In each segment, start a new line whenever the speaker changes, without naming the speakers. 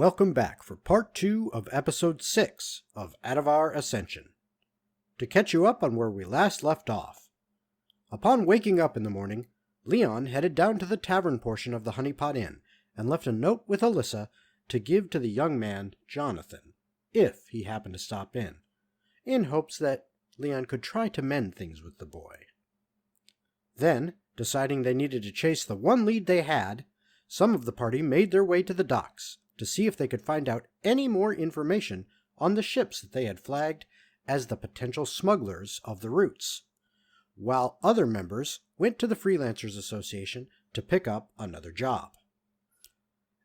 Welcome back for part 2 of episode 6 of Atavar Ascension. To catch you up on where we last left off. Upon waking up in the morning, Leon headed down to the tavern portion of the Honeypot Inn and left a note with Alyssa to give to the young man, Jonathan, if he happened to stop in hopes that Leon could try to mend things with the boy. Then, deciding they needed to chase the one lead they had, some of the party made their way to the docks to see if they could find out any more information on the ships that they had flagged as the potential smugglers of the routes, while other members went to the Freelancers Association to pick up another job.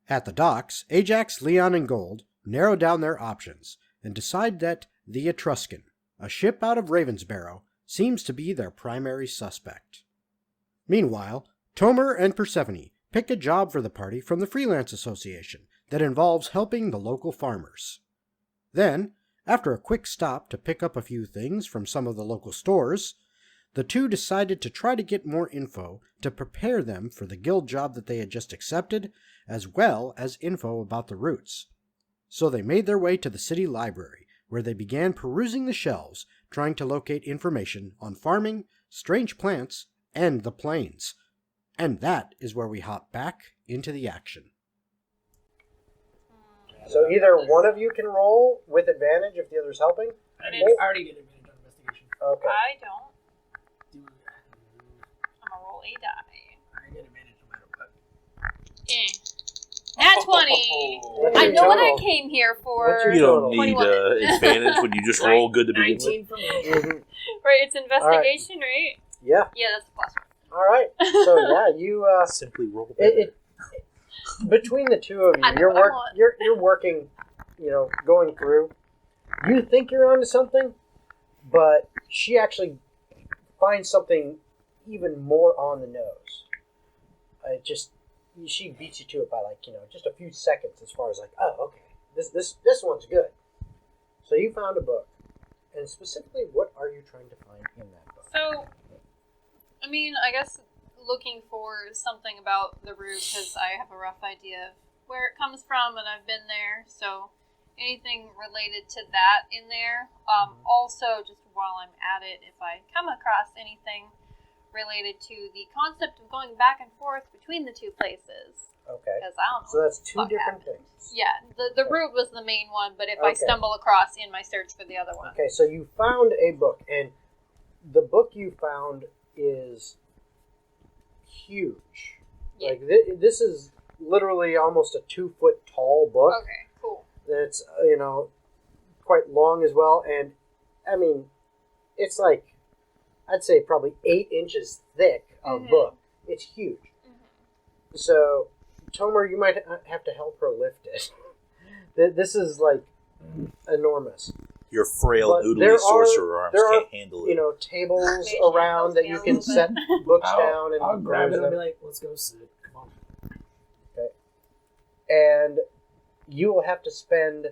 At the docks, Ajax, Leon, and Gold narrow down their options and decide that the Etruscan, a ship out of Ravensbarrow, seems to be their primary suspect. Meanwhile, Tomer and Persephone pick a job for the party from the Freelance Association that involves helping the local farmers. Then, after a quick stop to pick up a few things from some of the local stores, the two decided to try to get more info to prepare them for the guild job that they had just accepted, as well as info about the routes. So they made their way to the city library, where they began perusing the shelves, trying to locate information on farming, strange plants, and the plains. And that is where we hop back into the action.
So either one of you can roll with advantage if the other's helping?
I already get advantage on investigation.
Okay.
I don't. I'm gonna roll a die.
I get advantage no matter what.
Nat 20!
What's
I
your
know what I
total?
came here for.
What's your
You don't
21.
need advantage when you just roll good to begin with.
19 for me.
Right, it's investigation, right?
Yeah.
Yeah, that's a plus
All right. So yeah, you
Simply roll better.
between the two of you,
I know
you're
what I want.
you're working, going through. You think you're onto something, but she actually finds something even more on the nose. She beats you to it by just a few seconds as far as okay, this one's good. So you found a book, and specifically, what are you trying to find in that book?
So, I guess looking for something about the route, because I have a rough idea of where it comes from, and I've been there, so anything related to that in there. Also, just while I'm at it, if I come across anything related to the concept of going back and forth between the two places.
Okay.
Because I don't know.
So that's two
what
different
happened.
things.
Yeah, the route was the main one, but if I
Okay.
stumble across in my search for the other one.
Okay, so you found a book, and the book you found is huge.
Yeah.
This is literally almost a 2-foot tall book.
Okay, cool.
That's quite long as well, and it's I'd say probably 8 inches thick of book. It's huge.
Mm-hmm.
So, Tomer, you might have to help her lift it. This is enormous.
Your frail,
But
noodly
there
sorcerer arms
there are,
can't handle it.
Tables
Maybe
around that
help me
you
a
can
little
set books down and
I'll grab
raise
it and
them.
be like, let's go sit. Come on.
And you will have to spend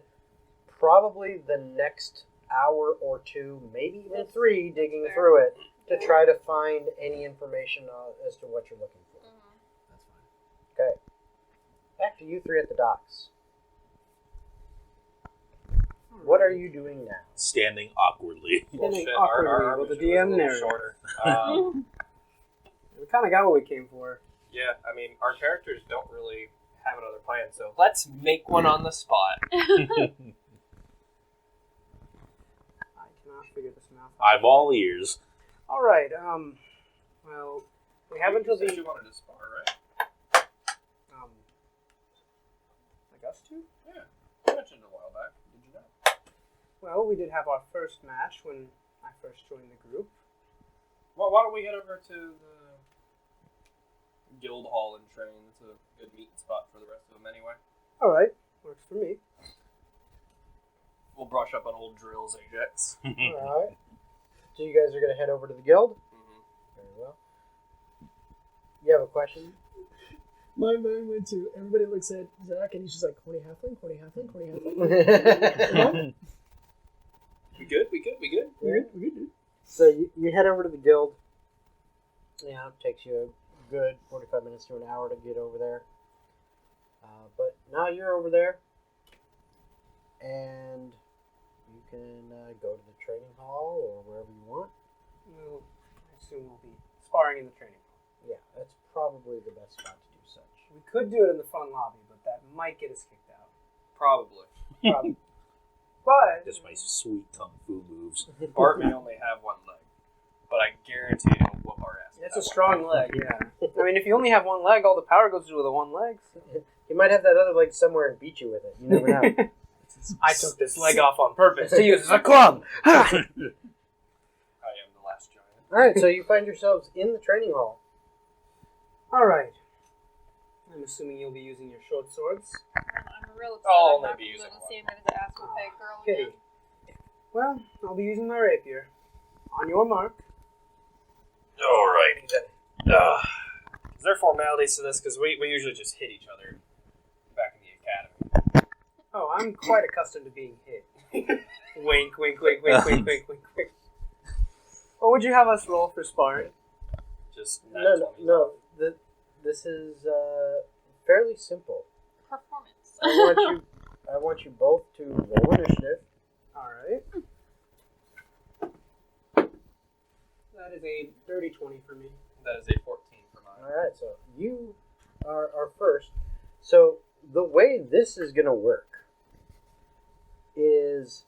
probably the next hour or 2, maybe even 3, digging
Fair.
through it to try to find any information as to what you're looking for.
Mm-hmm.
That's fine.
Okay. Back to you 3 at the docks. What are you doing now?
Standing awkwardly.
Standing
Bullshit,
awkwardly
our
with the
mission was
DM
a little
narrative.
shorter.
We kind of got what we came for.
Yeah, our characters don't really have another plan, so let's make one on the spot.
I cannot figure this one out.
I'm all ears.
All right. Well, we have until
You said
the
you wanted to spar, right?
like us two.
Yeah, you mentioned a while back. Did you know?
Well, we did have our first match when I first joined the group.
Well, why don't we head over to the guild hall and train? It's a good meeting spot for the rest of them anyway.
All right, works for me.
We'll brush up on old drills, Ajax.
All right. So you guys are going to head over to the guild?
Mm-hmm.
Very well. You have a question?
My mind went to, everybody looks at Zach and he's just like, horny halfling, horny halfling, horny halfling.
We good?
We're good, dude.
So you head over to the guild. Yeah, it takes you a good 45 minutes to an hour to get over there. But now you're over there. and you can go to the training hall or wherever you want.
Well, I assume we'll be sparring in the training hall.
Yeah, that's probably the best spot to do such.
We could do it in the front lobby, but that might get us kicked out.
Probably.
Probably. But
Just my sweet kung fu moves.
Bart may only have one leg, but I guarantee he'll whoop our ass. with
it's
that
a strong leg, yeah. I mean, if you only have one leg, all the power goes to the one leg.
He might have that other leg somewhere and beat you with it. You never know.
I took this leg off on purpose to use as a club.
one. I am the last giant.
All right, so you find yourselves in the training hall.
All right. I'm assuming you'll be using your short swords.
I'm real upset.
Oh,
I'm not
maybe
going
using
to see him as an ass with a girl
Kitty.
again.
Well, I'll be using my rapier. On your mark.
Alrighty then. Is there formalities to this? Because we usually just hit each other back in the academy.
Oh, I'm quite accustomed to being hit. Wink, wink, wink, wink, wink, wink, wink, wink. What would you have us roll for sparring?
Just
No. This is fairly simple.
Performance.
I want you both to roll initiative.
All right. That is a dirty 20 for me.
That is a 14 for mine.
All right, so you are first. So the way this is going to work is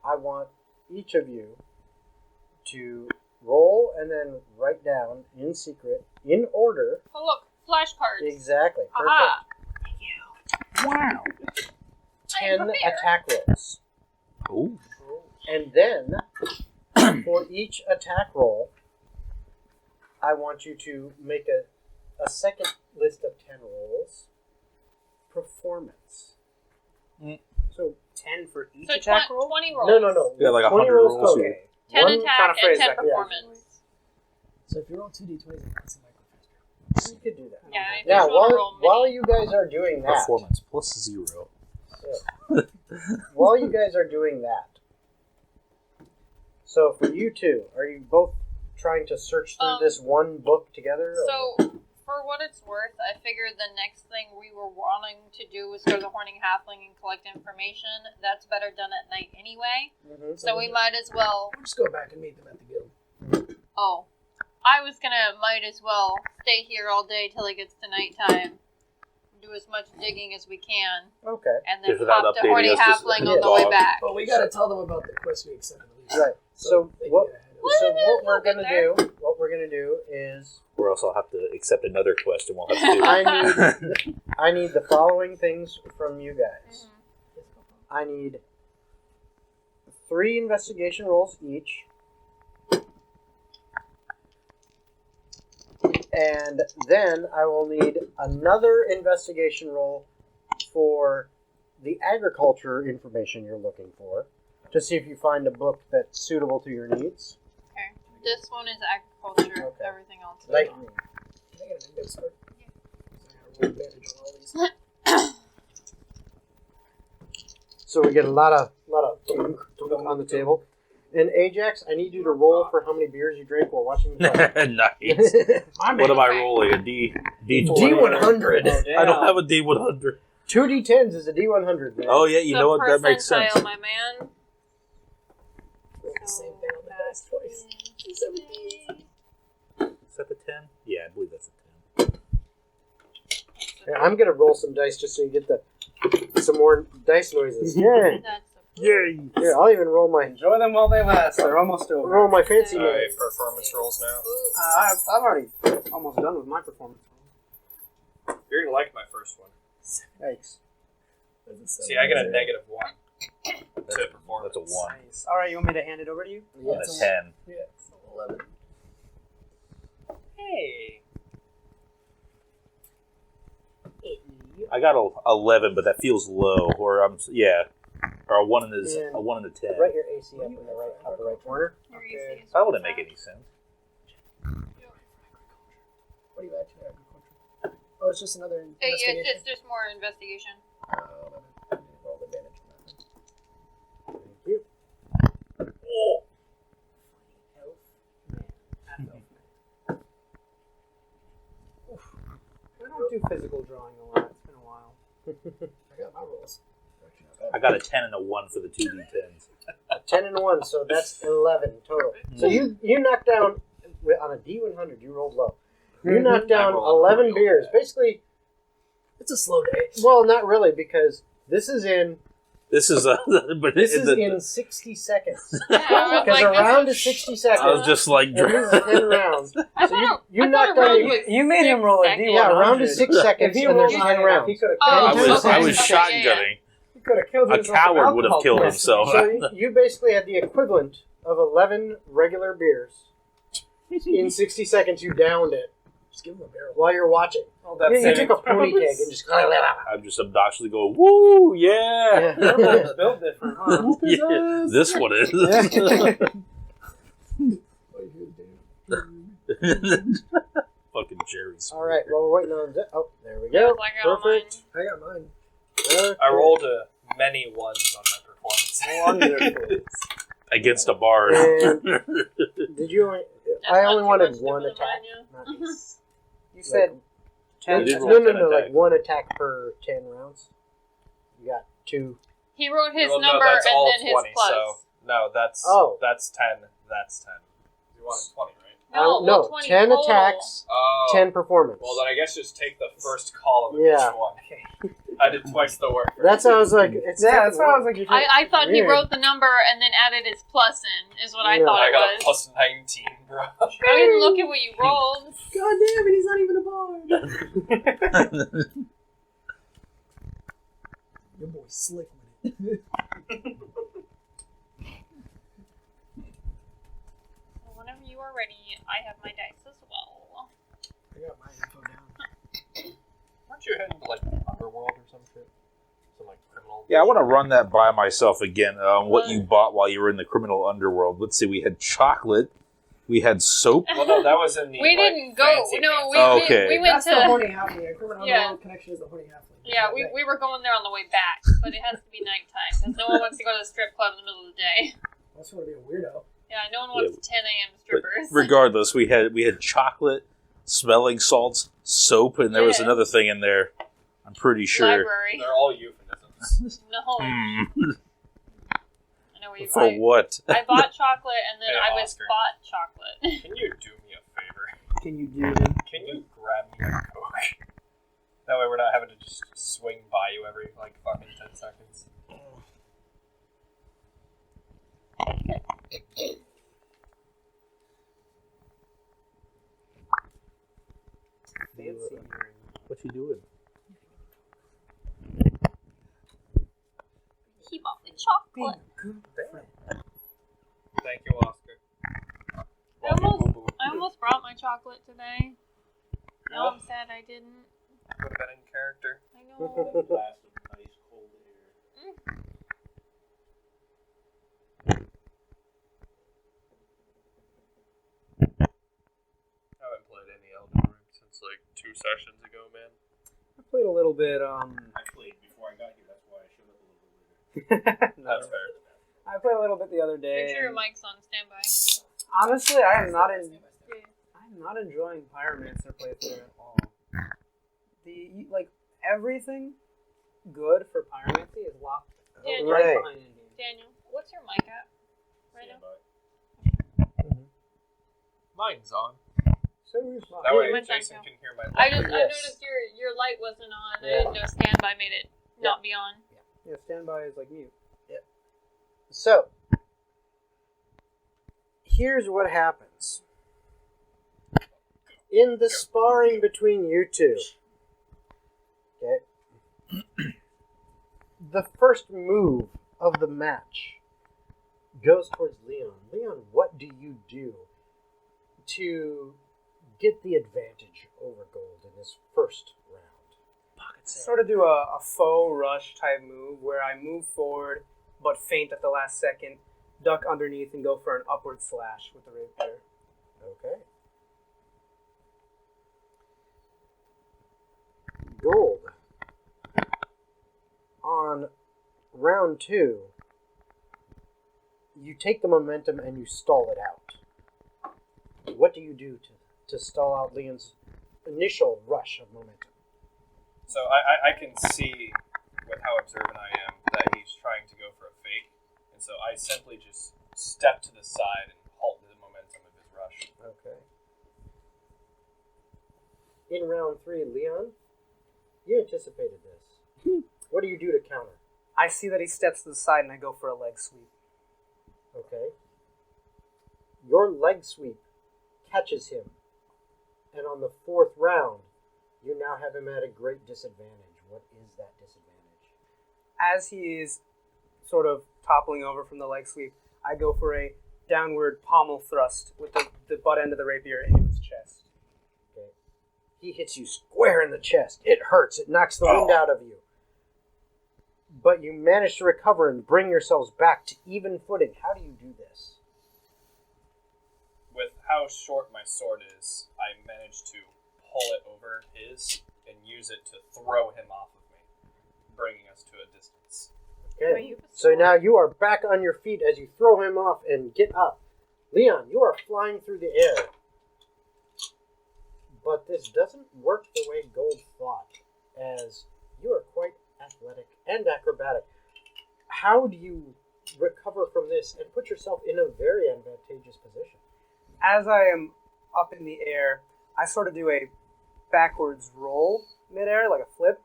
I want each of you to roll and then write down in secret, in order.
Oh, look. Flashcards.
Exactly. Perfect.
Aha.
Wow.
10
prepared.
attack rolls.
Ooh.
And then, for each attack roll, I want you to make a second list of 10 rolls. Performance.
So 10 for each
So
attack roll?
20 rolls.
No.
Yeah, like
20
100 rolls.
total.
Okay.
10
One
attack
kind of
and
phrase
10
that
performance.
So if you roll 2d20s, it's a microfaster.
You could do that.
Yeah, if
Now,
you want to roll
while
mini.
you guys are doing that,
Performance plus 0.
while you guys are doing that, so for you two, are you both trying to search through this one book together? or-
So, for what it's worth, I figured the next thing we were wanting to do was go to the Horning Halfling and collect information. That's better done at night anyway.
Mhm.
So we might as well...
We'll just go back and meet them at the guild.
Oh. I was gonna might as well stay here all day till it gets to nighttime. Do as much digging as we can.
Okay.
And then
Just without
pop to
updating
Horny
us, just
Halfling
like
on
a
the way
dog.
back.
But we gotta tell them about the quest we accepted at least.
Right. So
they can
what?
get ahead of us.
So what we're
We'll get
gonna do is
Or else I'll have to accept another quest and we'll have to
I need the following things from you guys.
Mhm.
I need 3 investigation rolls each. And then I will need another investigation roll for the agriculture information you're looking for, to see if you find a book that's suitable to your needs.
Okay. This one is agriculture.
Okay.
Everything else is
Like
not.
me.
Can I get an index card? So I have advantage on all these.
So we get a lot of on the table. And Ajax, I need you to roll for how many beers you drink while watching the fight.
Nice. What am I rolling? A D20?
D100.
I don't have a D100.
2 D10s is a D100, man.
Oh yeah, you know what? That makes sense.
Percentile, my man.
The same thing on the dice twice. 17.
Is that the 10? Yeah, I believe that's a 10.
Here, I'm gonna roll some dice just so you get some more dice noises. Yeah.
That's
Yay!
Here, I'll even roll my
Enjoy them while they last. They're almost over.
fancy
Alright,
noise.
performance rolls now.
I've already almost done with my performance roll.
You're gonna like my first one.
Yikes.
See, I get a -1
That's
to performance.
That's a 1.
Nice. All right, you want me to hand it over to you?
Yeah.
That's a 10.
Yeah, it's 11.
Hey.
I got a 11, but that feels low. Or or a 1 in the
Yeah.
a 1 in the 10.
Write your AC up in the right upper right corner.
Your
Okay.
AC is
That wouldn't make any sense.
What do you actually agriculture? Oh, it's just another
Yeah,
investigation.
it's just more investigation.
11. I need to roll advantage on that one.
Thank you.
I don't do physical drawing a lot. It's been a while.
I got my rolls. Actually, not bad.
I got a 10 and a 1 for the 2d10s.
A 10 and a 1, so that's 11 total. So you knocked down, on a D100, you rolled low. You knocked down 11 beers. Basically,
It's a slow day.
well, not really, because this is in
This is
in 60 seconds.
Yeah, I was
Because
like,
a round
this
is 60 seconds.
I was just like,
and this is 10 rounds.
I
So
thought
you
I
knocked
thought a
down
round was
You made him roll a
6
D100.
seconds.
Yeah, a round is 6 seconds,
If he
and there's
rolled
10 rounds.
He could have
Oh,
I was
okay.
shotgunning.
He could have killed
A
himself.
coward would have killed himself.
So you basically had the equivalent of 11 regular beers. In 60 seconds, you downed it
Just give him a barrel.
while you're watching.
Oh, that's
You took a pony keg and just...
I'm just obnoxiously going, woo, yeah.
Yeah.
built different, huh?
Yeah, this one is. Fucking Jerry.
All right, well, we're waiting on... Oh, there we
Yeah,
go.
it's like I got
Perfect.
I got mine.
Okay.
I rolled many ones on my performance.
Wonderful.
Against a bard.
And did you only...
That's
I
not
only
too
wanted
much
one
different
attack.
than mine,
Not-
You said
You
10.
did roll
No,
10
like
attack.
one attack per 10 rounds. You got 2.
He wrote his
Well,
number
no, that's
and
all
then
20,
his plus.
so... No, that's...
Oh.
That's 10. That's 10. You wanted 20, right?
No,
20
10
total.
attacks,
Oh.
10 performance.
Well, then I guess just take the first column of
Yeah.
each one. I did twice the work.
That's how I was like... It's
Yeah, that's why I was like,
I thought he
Weird.
wrote the number and then added his plus in, is what I
No.
thought
I
it
got a
was.
plus 19, bro.
I didn't look at what you rolled.
God damn it, he's not even a bard. Your boy slick with it.
Whenever you are ready, I have my dice as well.
I got my info down.
Aren't you heading to, like, Underworld or some shit? Some, like, criminal...
Yeah, I want to run that by myself again. What you bought while you were in the criminal underworld. Let's see, we had chocolate. We had soap.
Well, no, that was in the,
We
like,
didn't go.
fancy
No, we,
pants.
Okay.
we went
That's the
to.
horny halfling. Criminal
Yeah.
Underworld connection is the horny halfling.
Yeah, we were going there on the way back, but it has to be nighttime because no one wants to go to the strip club in the middle of the day.
I just want to be a weirdo.
Yeah, no one wants 10 a.m.
But
strippers.
regardless, we had chocolate, smelling salts, soap, and there was
Yeah.
another thing in there. I'm pretty sure.
Library.
They're all euphemisms.
No,
Hmm.
I know where you
For
buy.
what?
I bought chocolate and then
Hey,
I was
Oscar.
bought chocolate.
Can you do me a favor?
Can you do it?
Can you grab me a Coke? That way we're not having to just swing by you every, like, fucking 10 seconds.
Fancy.
What you doing?
He bought me chocolate.
Thank you, Oscar.
I almost brought my chocolate today. Now I'm sad I didn't.
Would have been in character.
I know.
I haven't played any Elden Ring since, like, 2 sessions ago, man.
I played a little bit,
I played before I got here. That's why I showed up a little bit later.
That's fair.
I played a little bit the other day.
Make sure your
and
mic's on standby.
honestly, I'm
Yeah.
not enjoying Pyromancer playthrough at all. Like everything good for Pyromancy is locked
Yeah,
right
Right.
behind in game.
Daniel, what's your mic at? Right now?
Mine's on.
So is
That
Yeah,
way
mine's on
Jason
too.
can hear my
I
laughter.
noticed your light wasn't on. I didn't know standby made it not be on.
Yeah, standby is like mute.
So, here's what happens. In the sparring between you two, okay, the first move of the match goes towards Leon. Leon, what do you do to get the advantage over Gold in this first round?
Sort of do a faux rush type move where I move forward but feint at the last second, duck underneath, and go for an upward slash with the rapier.
Okay. Gold. On round 2, you take the momentum and you stall it out. What do you do to stall out Leon's initial rush of momentum?
So I can see, with how observant I am, that he's trying to go for a fake, and so I simply just step to the side and halt the momentum of his rush.
Okay. In round 3, Leon, you anticipated this. What do you do to counter?
I see that he steps to the side and I go for a leg sweep.
Okay. Your leg sweep catches him, and on the 4th round, you now have him at a great disadvantage. What is that disadvantage?
As he is sort of toppling over from the leg sweep, I go for a downward pommel thrust with the butt end of the rapier into his chest.
Okay. He hits you square in the chest. It hurts. It knocks the wind out of you. But you manage to recover and bring yourselves back to even footing. How do you do this?
With how short my sword is, I managed to pull it over his and use it to throw him off of me, bringing us to a distance.
Okay. So now you are back on your feet as you throw him off and get up. Leon, you are flying through the air. But this doesn't work the way Gold thought, as you are quite athletic and acrobatic. How do you recover from this and put yourself in a very advantageous position?
As I am up in the air, I sort of do a backwards roll midair, like a flip,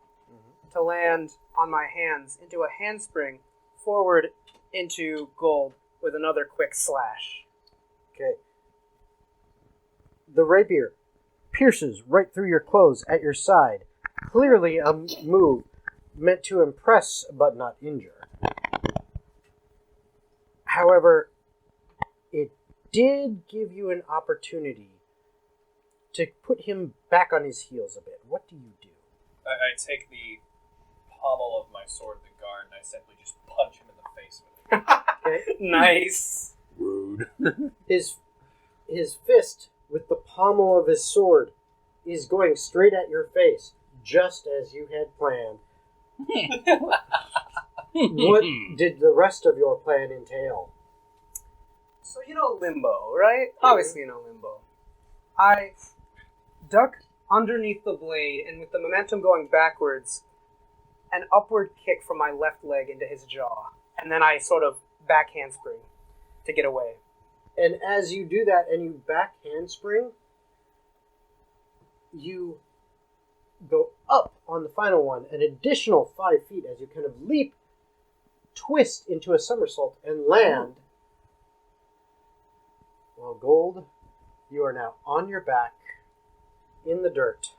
to land on my hands into a handspring forward into Gold with another quick slash.
Okay. The rapier pierces right through your clothes at your side. Clearly a move meant to impress but not injure. However, it did give you an opportunity to put him back on his heels a bit. What do you do?
I take the pommel of my sword, the guard, and I simply just punch him in the face with it.
Okay.
Nice.
Rude.
His fist with the pommel of his sword is going straight at your face, just as you had planned. What did the rest of your plan entail?
So you know Limbo, right? Obviously you know Limbo. I duck underneath the blade, and with the momentum going backwards, an upward kick from my left leg into his jaw. And then I sort of back handspring to get away.
And as you do that and you back handspring, you go up on the final one an additional 5 feet as you kind of leap, twist into a somersault, and land. Well, Gold, you are now on your back in the dirt,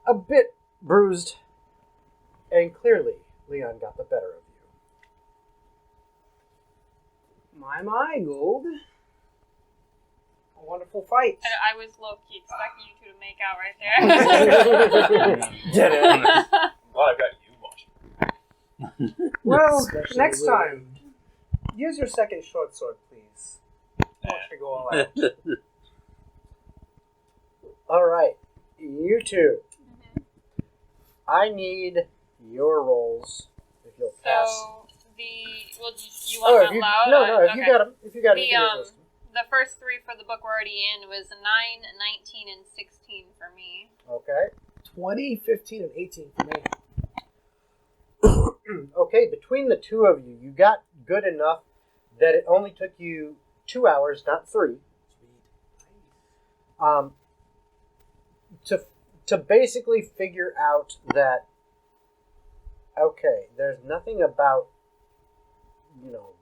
a bit bruised, and clearly Leon got the better of you.
My, Gold. A wonderful fight.
And I was low-key expecting you two to make out right there.
Did it?
Well, I've got you watching.
Well,
Especially
next
with-
time, use your second short sword, please. I want you to go all out.
All right, you two. I need your rolls if you'll pass.
So you want them out loud?
No, if you
Okay.
got them, you can
The
just list them.
the first 3 for the book we're already in was 9, 19, and 16 for me.
Okay.
20, 15, and 18 for me.
Okay, between the two of you, you got good enough that it only took you 2 hours, not 3. To basically figure out that, okay, there's nothing about,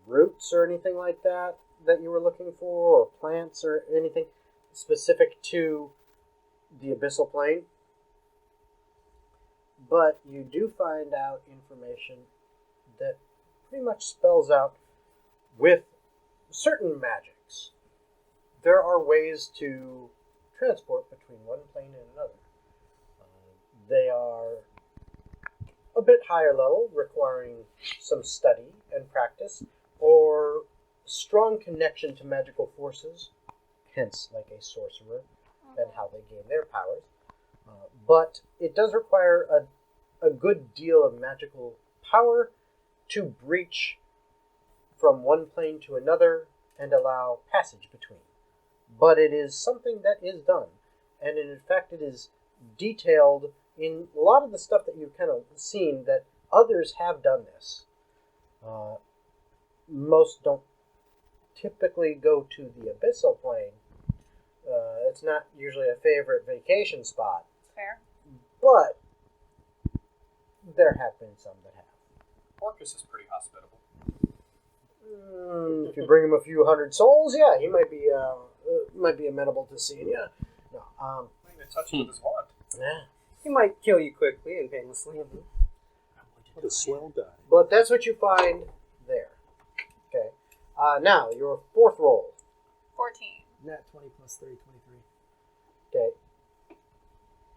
roots or anything like that you were looking for, or plants or anything specific to the abyssal plane. But you do find out information that pretty much spells out with certain magics. There are ways to transport between one plane and another. They are a bit higher level, requiring some study and practice, or strong connection to magical forces, hence like a sorcerer and how they gain their powers. But it does require a good deal of magical power to breach from one plane to another and allow passage between. But it is something that is done, and in fact it is detailed in a lot of the stuff that you've kind of seen that others have done this. Most don't typically go to the abyssal plane. It's not usually a favorite vacation spot,
Fair.
but there have been some that have.
Orcus is pretty hospitable.
If you bring him a few hundred souls, yeah, he might be amenable to seeing you. No,
Might even touch him with his wand.
yeah.
He might kill you quickly and painlessly.
What a swell guy.
But that's what you find there. Okay. Now your fourth roll.
14.
Nat 20 plus 30, 23.
Okay.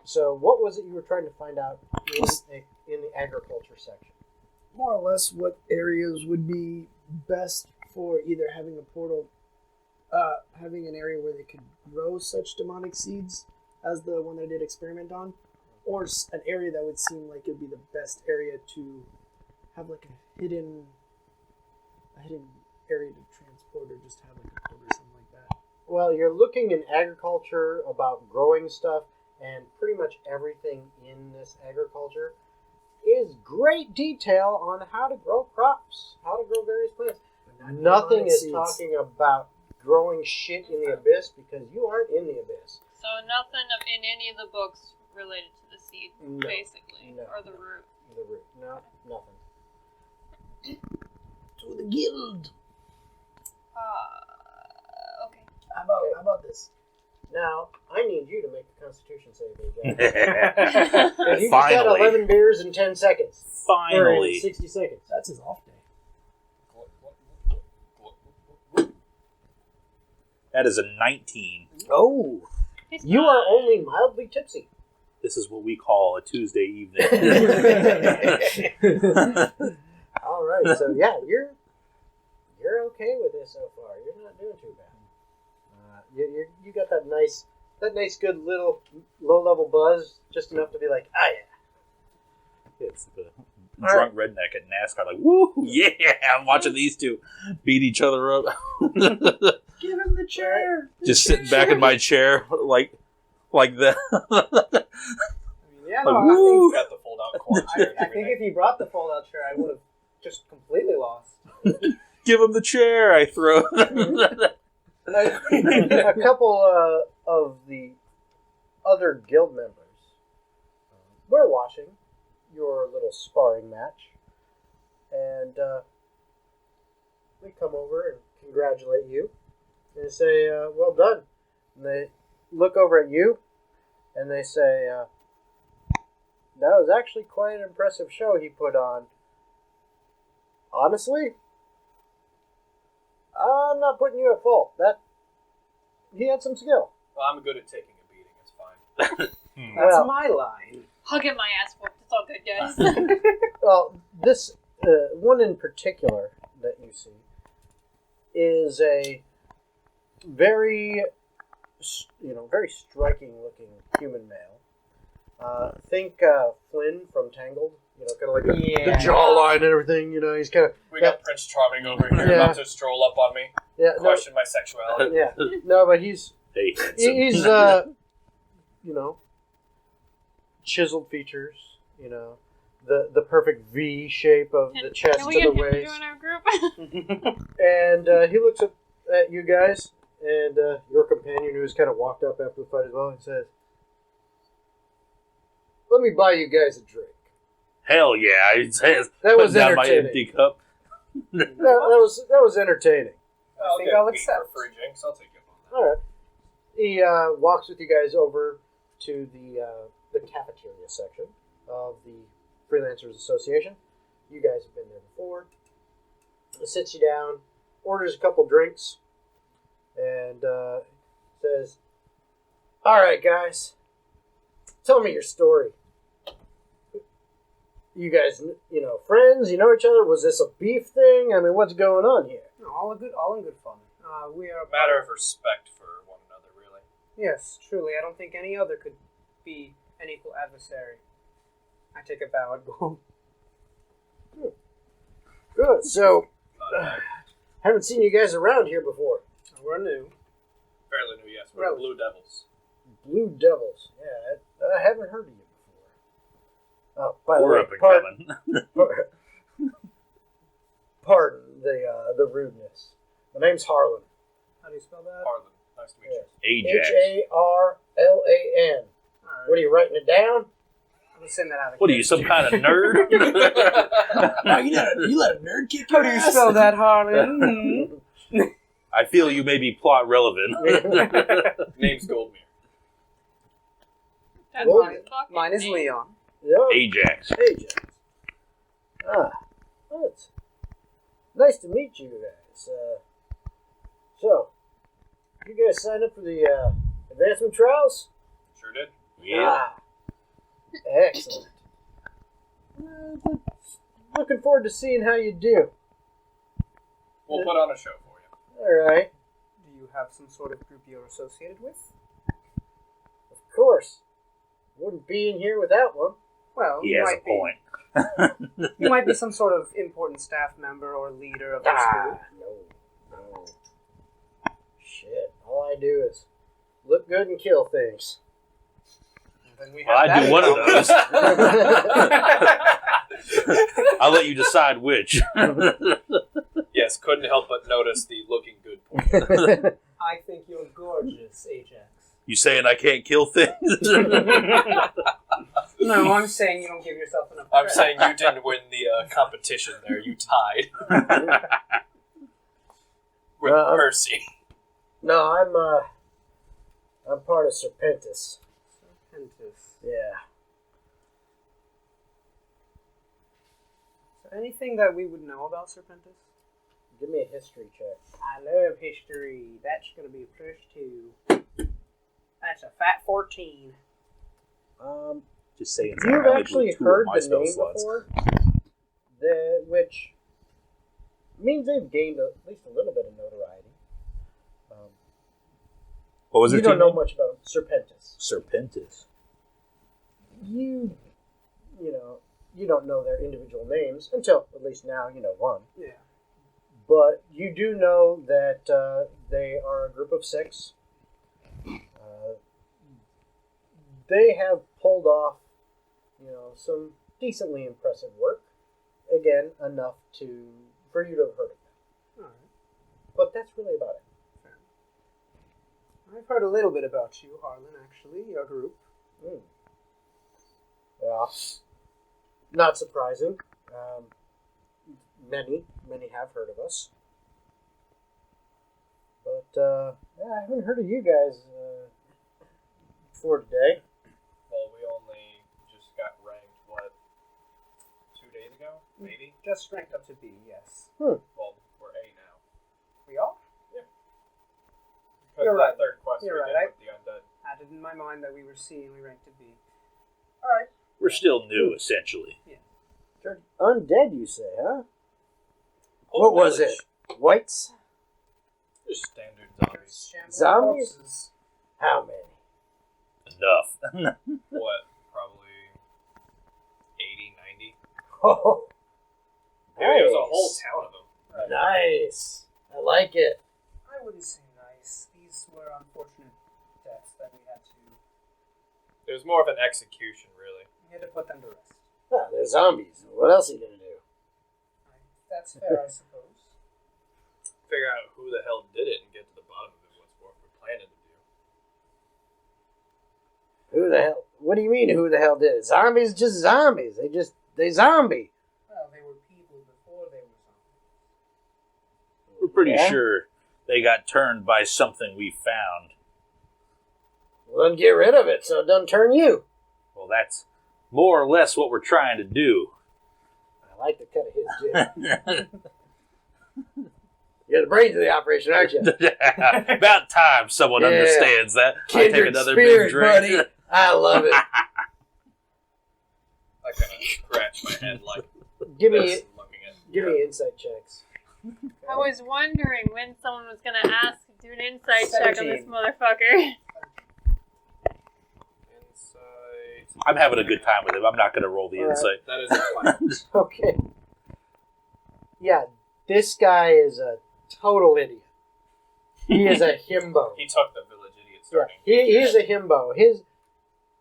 So what was it you were trying to find out in the agriculture section?
More or less what areas would be best for either having a portal, having an area where they could grow such demonic seeds as the one that I did experiment on, or an area that would seem like it would be the best area to have like a hidden area to transport, or just have like a code or something like that.
Well, you're looking in agriculture about growing stuff, and pretty much everything in this agriculture is great detail on how to grow crops, how to grow various plants. Nothing is talking about growing shit in the abyss because you aren't in the abyss.
So nothing in any of the books related to the seed,
No.
basically,
No.
or the root.
The root. No, nothing.
To the guild.
Okay.
How about this?
Now, I need you to make a Constitution save, guys. You just had
Finally.
11 beers in 10 seconds. Or in
Finally.
60 seconds.
That's his off day.
That is a 19.
Oh,
He's
you
fine.
are only mildly tipsy.
This is what we call a Tuesday evening.
All right, so yeah, you're okay with this so far. You're not doing too bad. You got that nice good little low level buzz, just enough to be like, ah yeah.
It's the drunk redneck at NASCAR, like, woo, yeah, I'm watching these two beat each other up.
Give him the chair.
Just sitting back in my chair, like that.
Yeah,
Like,
no,
woo.
Got the fold out corn chair and
I think
everything.
if he brought the fold out chair, I would have just completely lost.
Give him the chair, I throw.
A couple of the other guild members were watching your little sparring match, and they come over and congratulate you and say, well done. And they look over at you and they say, that was actually quite an impressive show he put on. Honestly, I'm not putting you at fault. He had some skill.
Well, I'm good at taking a beating. It's fine.
That's
Well-
my line.
I'll get my ass whooped. It's all good, guys.
Well, this one in particular that you see is a very striking looking human male. Think Flynn from Tangled. Kind of like the jawline and everything. He's kind of
We got Prince Charming over here
Yeah.
about to stroll up on me, question my sexuality.
Yeah, no, but he's
Hey, handsome.
he's chiseled features. The perfect V shape of the chest
Can
to
we
the
get him to
waist.
join our group?
And he looks at you guys and your companion, who's kind of walked up after the fight as well, and says, "Let me buy you guys a drink."
Hell yeah! It says,
That was
put down my
entertaining.
empty cup.
That was entertaining.
I
I'll
think
get
I'll
beat
accept.
for free drinks. I'll take you up on that.
All right. He walks with you guys over to the cafeteria section of the Freelancers Association. You guys have been there before. He sits you down, orders a couple drinks, and says, "All right, guys, tell me your story. You guys, friends? You know each other? Was this a beef thing? I mean, what's going on here?"
No, all in good fun. We are
A matter of respect for one another, really.
Yes, truly. I don't think any other could be an equal adversary. I take a bow and go home.
Good. So, haven't seen you guys around here before.
We're new.
Fairly new, yes. We're
Really?
Blue Devils.
Blue Devils. Yeah, I haven't heard of you Oh, by the
We're
way,
up and coming.
pardon the rudeness. My name's Harlan.
How do you spell that?
Harlan, nice to meet you.
Ajax.
Harlan. What are you writing it down?
I'm just saying that out of
What are you, some kind of nerd?
Wow, you let a nerd kick
How
your
do you
ass?
spell that, Harlan?
I feel you may be plot relevant.
Name's Goldmere.
That's
Well,
my fucking
Mine is
name.
Leon.
Yeah.
Ajax.
Ajax. Well, it's nice to meet you guys. So, you guys signed up for the advancement trials?
Sure did.
Yeah.
Excellent. Looking forward to seeing how you do.
We'll put on a show for you.
All right.
Do you have some sort of group you're associated with?
Of course. Wouldn't be in here without one.
Well,
He
you
has a
might be.
point.
You might be some sort of important staff member or leader of this group.
No. Shit. All I do is look good and kill things.
Then we
Well,
have
I do
that
one
in
of those. I'll let you decide which.
Yes, couldn't help but notice the looking good point.
I think you're gorgeous, Ajax.
You saying I can't kill things?
No, I'm saying you don't give yourself enough
I'm
credit.
saying you didn't win the competition there. You tied. With Percy.
No, I'm part of Serpentis.
Serpentis.
Yeah.
So anything that we would know about Serpentis?
Give me a history check.
I love history. That's going to be a +2. That's a fat 14.
Just saying.
You've actually heard the name before, which means they've gained at least a little bit of notoriety.
What was
you
it?
don't know much about Serpentis.
Serpentis.
You don't know their individual names until at least now you know one.
Yeah.
But you do know that they are a group of 6. They have pulled off, some decently impressive work. Again, enough for you to have heard of them.
All right.
But that's really about it.
Fair. I've heard a little bit about you, Harlan, actually, your group.
Yeah. Not surprising. Many have heard of us. But, I haven't heard of you guys before today.
Well, we only just got ranked, 2 days ago? Maybe?
Just ranked up to B, yes.
Well, we're A now.
We are?
Because
You're
that
right.
third quest
You're
we
right.
did with the undead.
Had it in my mind that we were C and we ranked to B. Alright.
We're still new, essentially.
Undead, you say, huh?
Old
What was
village.
it? Whites?
Just standard zombies.
Zombies?
Corpses.
How many?
Enough.
What? Probably 80, 90?
Oh,
Yeah, there was a
nice.
whole town of them.
Nice. I like it.
I wouldn't say nice. These were unfortunate deaths that we had to...
It was more of an execution, really.
We had to put them to rest.
Ah, they're zombies. What else are you going to do?
That's fair, I suppose.
Figure out who the hell did it and get to the bottom of it. What's what we're planning to do.
Who the hell? What do you mean, who the hell did it? Zombies, just zombies. They zombie.
Well, they were people before they were zombies.
We're pretty
Yeah?
sure they got turned by something we found.
Well, then get rid of it so it doesn't turn you.
Well, that's more or less what we're trying to do.
I like the cut of his jib. You're the brains of the operation, aren't you?
About time someone
Yeah.
understands that. I take
Kindred
another
spirit,
big drink.
buddy. I love it.
I kind of scratch my head like
Give me
this and looking at
insight checks.
I was wondering when someone was going to ask to do an insight check on this
17.
motherfucker.
Insight.
I'm having a good time with him. I'm not going to roll the
All right.
insight.
That is a 20.
Okay. Yeah, this guy is a total idiot. He is a himbo.
He took the village idiot
Yeah,
starting.
he is a himbo.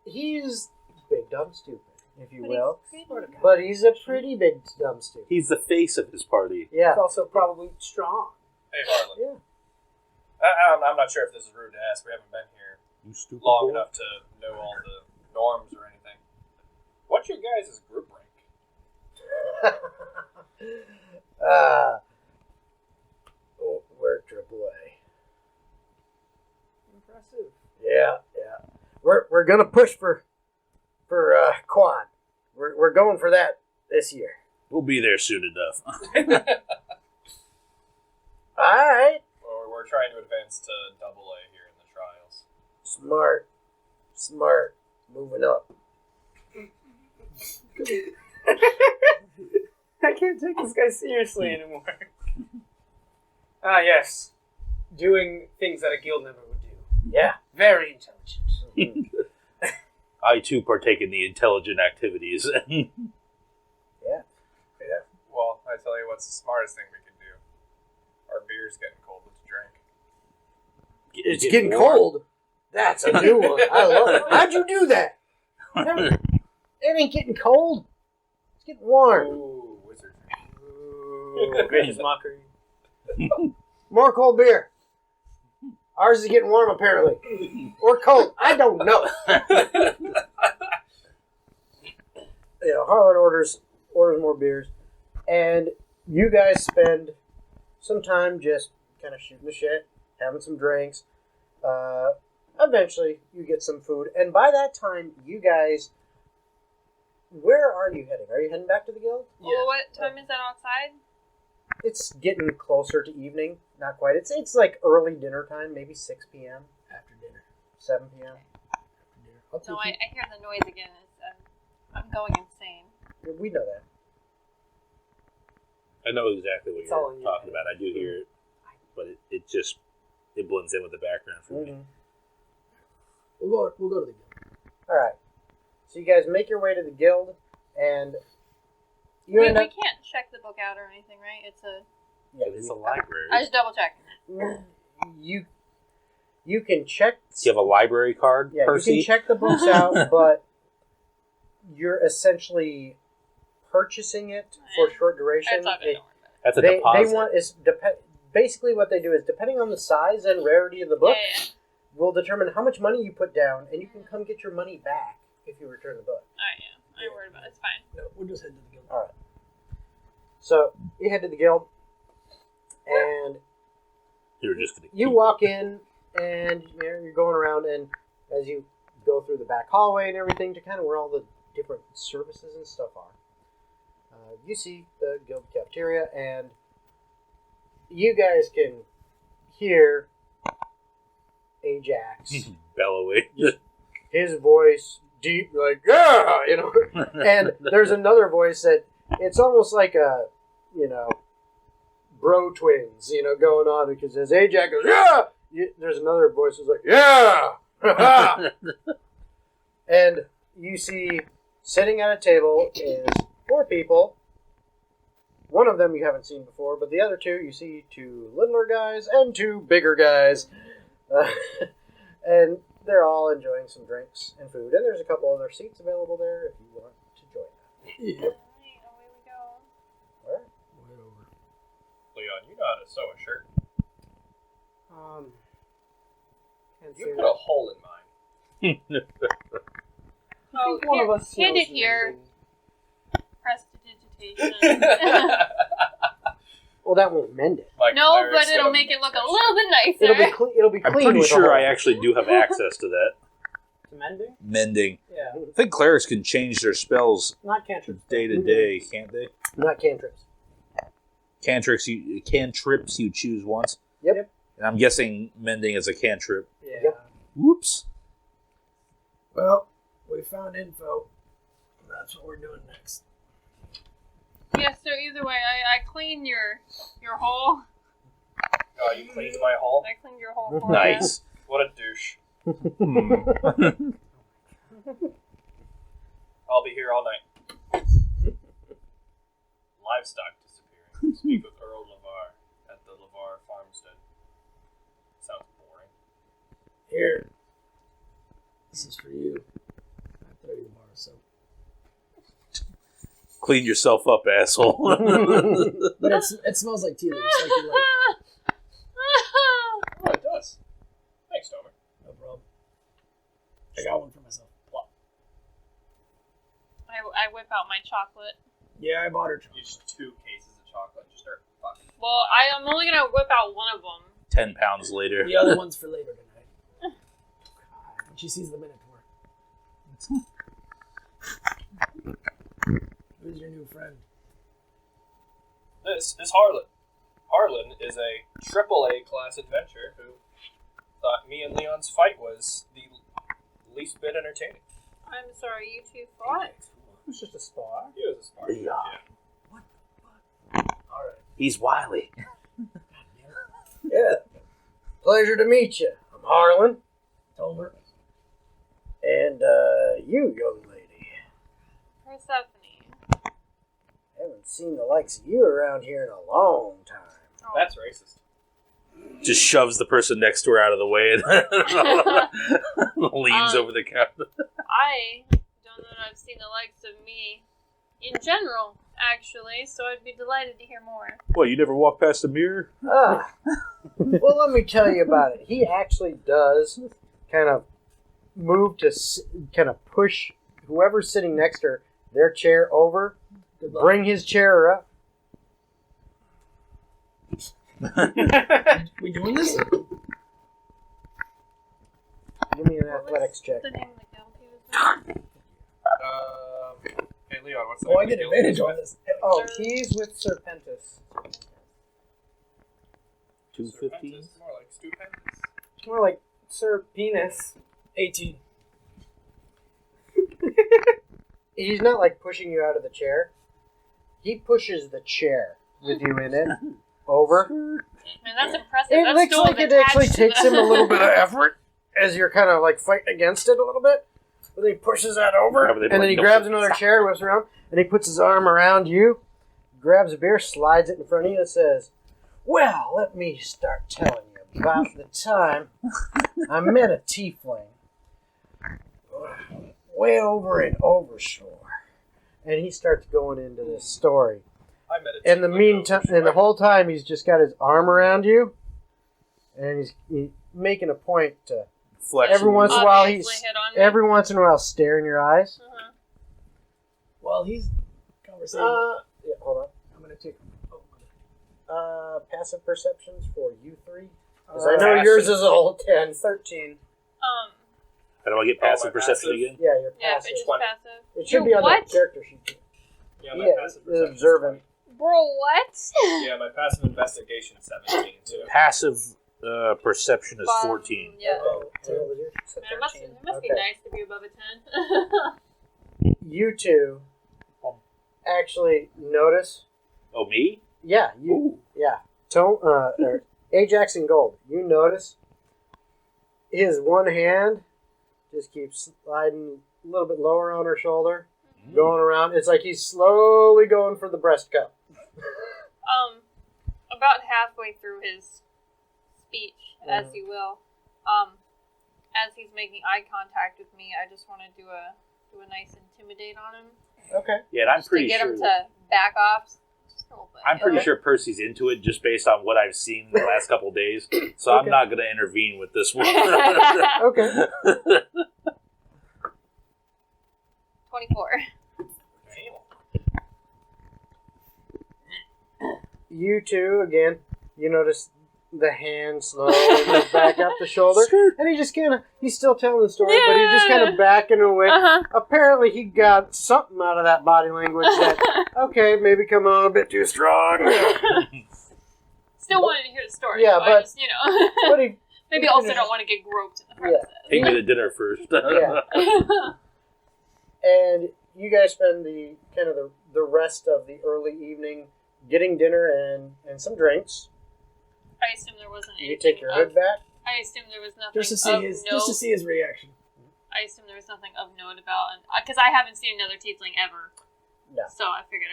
He's big dumb stupid. if you
But
will.
he's pretty.
But he's a pretty big dumpster.
He's the face of his party.
Yeah.
It's also probably strong.
Hey, Harlan.
Yeah.
I'm not sure if this is rude to ask. We haven't been here
You stupid
long
boy.
enough to know all the norms or anything. What's your guys' group rank?
We're AAA.
Impressive.
Yeah. We're gonna push for quad. We're going for that this year.
We'll be there soon enough.
All right.
Well, we're trying to advance to AA here in the trials.
Smart. Moving up.
I can't take this guy seriously anymore. Ah, yes. Doing things that a guild member would do.
Yeah.
Very intelligent.
I too partake in the intelligent activities.
Well, I tell you what's the smartest thing we can do. Our beer's getting cold. Let's drink.
It's getting cold. That's a new one. I love it. How'd you do that? It ain't getting cold. It's getting warm.
Ooh, wizard.
Ooh, gracious mockery.
More cold beer. Ours is getting warm, apparently. Or cold. I don't know. Harlan orders more beers. And you guys spend some time just kind of shooting the shit, having some drinks. Eventually, you get some food. And by that time, you guys... Where are you heading? Are you heading back to the guild?
Well, what time is that outside?
It's getting closer to evening. Not quite. It's like early dinner time, maybe 6 p.m.
After dinner.
7 p.m.
No, I hear the noise again. I'm going insane.
We know that.
I know exactly what
It's all
you're
in your
talking
head.
about. I do hear it, but it blends in with the background for me.
We'll go to the guild.
All right. So you guys make your way to the guild, and you
We
end up.
can't check the book out or anything, right? It's a.
Yeah,
It's a library.
I just double check.
You can check.
Do you have a library card,
Yeah,
Percy?
you can check the books out, but you're essentially purchasing it for short duration.
That's not
It-
don't worry about it.
That's a
they
deposit.
want is basically what they do is depending on the size and rarity of the book,
Yeah.
will determine how much money you put down, and you can come get your money back if you return the book.
Alright, yeah. I ain't worried about it. It's fine.
No, we'll just head to the guild.
All right. So you head to the guild, and
You're just gonna
you
keep
walk in, and you're going around, and as you go through the back hallway and everything to kind of where all the different services and stuff are, you see the guild cafeteria, and you guys can hear Ajax,
bellowing.
his voice deep, like, yeah, and there's another voice that it's almost like a, bro twins, going on, because as Ajax goes, yeah, there's another voice that's like, yeah, and you see sitting at a table is 4 people. One of them you haven't seen before, but the other 2 you see 2 littler guys and 2 bigger guys, and they're all enjoying some drinks and food, and there's a couple other seats available there if you want to join them.
Yeah.
Alright, away we go.
All right.
Way over.
Leon, you know how to sew a shirt.
Can't
You
say
put
that.
a hole in mine.
I think one of us
hand
knows
it here.
mending.
Prestidigitation.
Well, that won't mend it.
Like
No,
Claire's
but it'll
gonna
make it look a
that
little bit nicer.
It'll be clean. It'll be
I'm
clean.
pretty
with a
sure
hole.
I actually do have access to that.
To mending?
Mending.
Yeah.
I think clerics can change their spells
Not cantrips.
day to day, can't they?
Not cantrips.
Cantrips you choose once.
Yep.
And I'm guessing mending is a cantrip.
Yeah.
Yep.
Whoops.
Well, we found info. That's what we're doing next.
Yeah, so either way, I cleaned your hole.
Oh, you cleaned my hole?
I cleaned your hole for
Nice.
What a douche.
Hmm.
I'll be here all night. Livestock disappearing. Speak with Earl Lavar at the Lavar farmstead. Sounds boring.
Here. This is for you. I throw you a bar of soap.
Clean yourself up, asshole.
But it smells like tea leaves. Like you like.
Oh, it does. Thanks, Tomer.
No problem. I got one for myself. Plop.
I whip out my chocolate.
Yeah, I bought her.
You just 2 cases of chocolate and just start fucking.
Well, I'm only gonna whip out one of them.
10 pounds later.
The other one's for later tonight. When she sees the Minotaur. Who's your new friend?
This is Harlan. Harlan is a AAA class adventurer who thought me and Leon's fight was the least bit entertaining.
I'm sorry, you two fought.
It was just a spar.
He was a spar.
Yeah.
What the fuck? Alright.
He's wily.
Yeah. Pleasure to meet you. I'm Harlan.
Tomer.
And, you, young lady.
Persephone.
Haven't seen the likes of you around here in a long time.
Oh.
That's racist.
Just shoves the person next to her out of the way and leans over the counter.
I don't know that I've seen the likes of me in general, actually, so I'd be delighted to hear more.
What, you never walk past a mirror?
Well, let me tell you about it. He actually does kind of move to kind of push whoever's sitting next to her, their chair over, bring his chair up.
We doing this?
Give me an athletics check.
The name of the guild he was in?
Hey, Leon, what's the
Oh, I
name
get
of the
advantage
guild?
on this.
Oh, he's with Serpentis.
215?
Serpentis, more like stupendous.
It's more like Sir Penis.
18.
He's not like pushing you out of the chair. He pushes the chair with you in it over.
Man, that's impressive.
It
That's
looks
still
like it
attached
actually
to
takes
the-
him a little bit of effort as you're kind of like fighting against it a little bit. But then he pushes that over,
Yeah, but they
and then he
don't-
grabs another chair, whips around, and he puts his arm around you, grabs a beer, slides it in front of you, and says, "Well, let me start telling you about the time I met a tiefling way over in Overshore." And he starts going into this story.
I met a
In the meantime, and the whole time, he's just got his arm around you, and he's making a point to
Flexion.
every once in a while
Obviously
he's
hit on me.
every once in a while stare in your eyes.
Uh-huh.
Well, he's conversating.
Yeah, hold on.
I'm going to take. Oh,
Passive perceptions for you three. Because I know
Passive.
yours is a whole 10. 13.
How do I get
Oh,
passive
my
perception
passive?
again?
Yeah, you're
Yeah,
passive.
it's just
20.
passive.
It should
You're
be on
what?
the character sheet.
Yeah, my
Yeah,
passive
it's
perception is
observant.
Bro, what?
20. Yeah, my passive investigation is 17 too.
Passive perception is 14.
Yeah.
Oh, what was yours?
Man, it must be
Okay.
nice to be above a 10.
You two actually notice.
Oh, me?
Yeah, you.
Ooh.
Yeah. Or Ajax and Gold. You notice his one hand just keeps sliding a little bit lower on her shoulder, going around. It's like he's slowly going for the breast cup.
About halfway through his speech, as you will, as he's making eye contact with me, I just want to do a nice intimidate on him.
Okay.
Yeah, and I'm
Just to
pretty
get
sure.
him to back off just a little bit.
I'm pretty
Okay.
sure Percy's into it just based on what I've seen in the last couple of days. So I'm
Okay.
not going to intervene with this one.
Okay.
24.
You two, again, you notice the hand slowly goes back up the shoulder. And he just kind of, he's still telling the story, but he's just kind of backing away.
Uh-huh.
Apparently he got something out of that body language that, okay, maybe coming on a bit too strong.
Still wanted to hear the story.
Yeah,
so I
but-
just, you know,
But he,
maybe also don't want to get groped in the process.
Take me to dinner first.
Yeah. And you guys spend the kind of the rest of the early evening getting dinner and some drinks.
I assume there wasn't anything.
You take your hood back.
I assume there was nothing
just to see
of
his,
note.
just to see his reaction.
I assume there was nothing of note about, because I haven't seen another tiefling ever.
No.
So I figured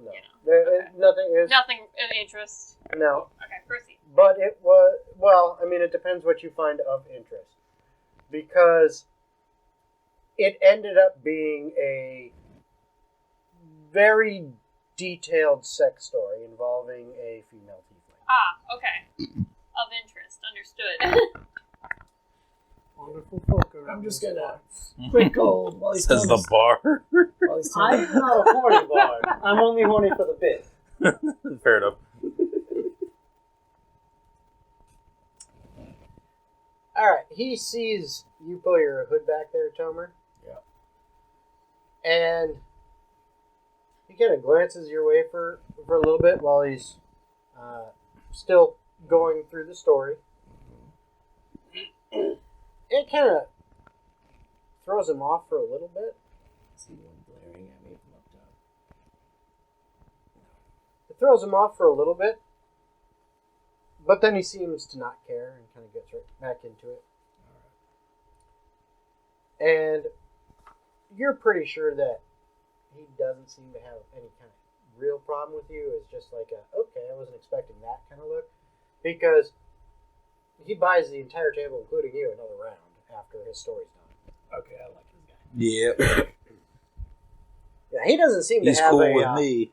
No.
You know,
There,
okay.
Nothing is.
nothing of interest.
No.
Okay, proceed.
But it was, well, I mean, it depends what you find of interest. Because it ended up being a very detailed sex story involving a female tiefling.
Ah, okay. Of interest, understood.
Wonderful folk around.
I'm just
these
gonna
parts.
quick gold while he's
Says
telling
the
us-
bar.
while he's telling
I'm not a horny bard. I'm only horny for the bit.
Fair enough.
Alright, he sees you pull your hood back there, Tomer.
Yeah.
And he kind of glances your way for a little bit while he's still going through the story. It kind of throws him off for a little bit.
I see one glaring at me from up top.
It throws him off for a little bit. But then he seems to not care and kind of gets right back into it. And you're pretty sure that he doesn't seem to have any kind of real problem with you. It's just like okay, I wasn't expecting that kind of look. Because he buys the entire table, including you, another round after his story's done.
Okay, I like this guy.
Yep.
Yeah, he doesn't seem
He's
to have
cool with me.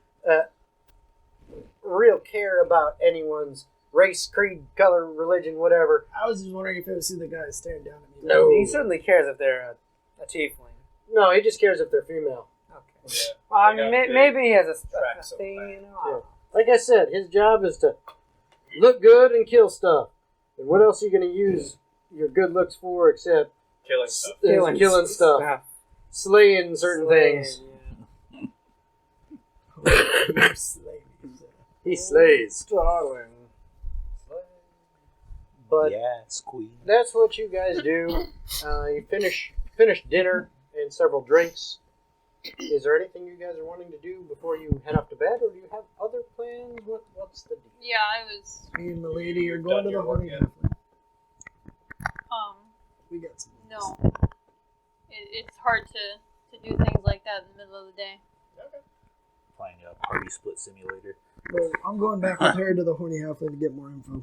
real care about anyone's race, creed, color, religion, whatever.
I was just wondering if it was the guy staring down at me.
No.
He certainly cares if they're a tiefling.
No, he just cares if they're female.
Okay.
Yeah.
Well, I
They
mean,
got big
maybe he has a
tracks of
thing,
land.
you know.
Yeah. Like I said, his job is to look good and kill stuff. And what else are you going to use your good looks for except
Killing stuff.
killing stuff,
Yeah.
slaying certain things? He slays.
Darling.
But
Yes, queen.
that's what you guys do. You finish dinner and several drinks. Is there anything you guys are wanting to do before you head off to bed, or do you have other plans? What's the deal?
Yeah, I was.
Me and the lady are
You've
going
done
to the
your work
honey
yet?
halfling. We got some.
No. It's hard to do things like that in the middle of the day.
Playing a party split simulator.
Well, I'm going back with her to the horny halfling to get more info.
To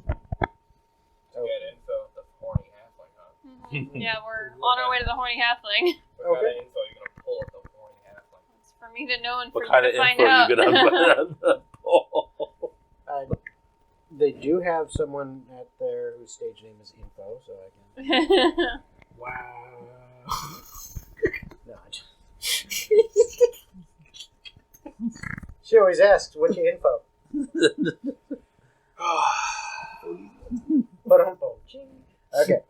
get info with the horny halfling, huh?
Mm-hmm. Yeah, we're on our way to the horny halfling.
What kind of info are you going to pull at the horny halfling?
It's for me to know and for
What kind
you
of
to find
info
out.
are you gonna pull?
They do have someone at there whose stage name is Info, so I can.
Wow.
No, she always asks, "What's your info?" Okay.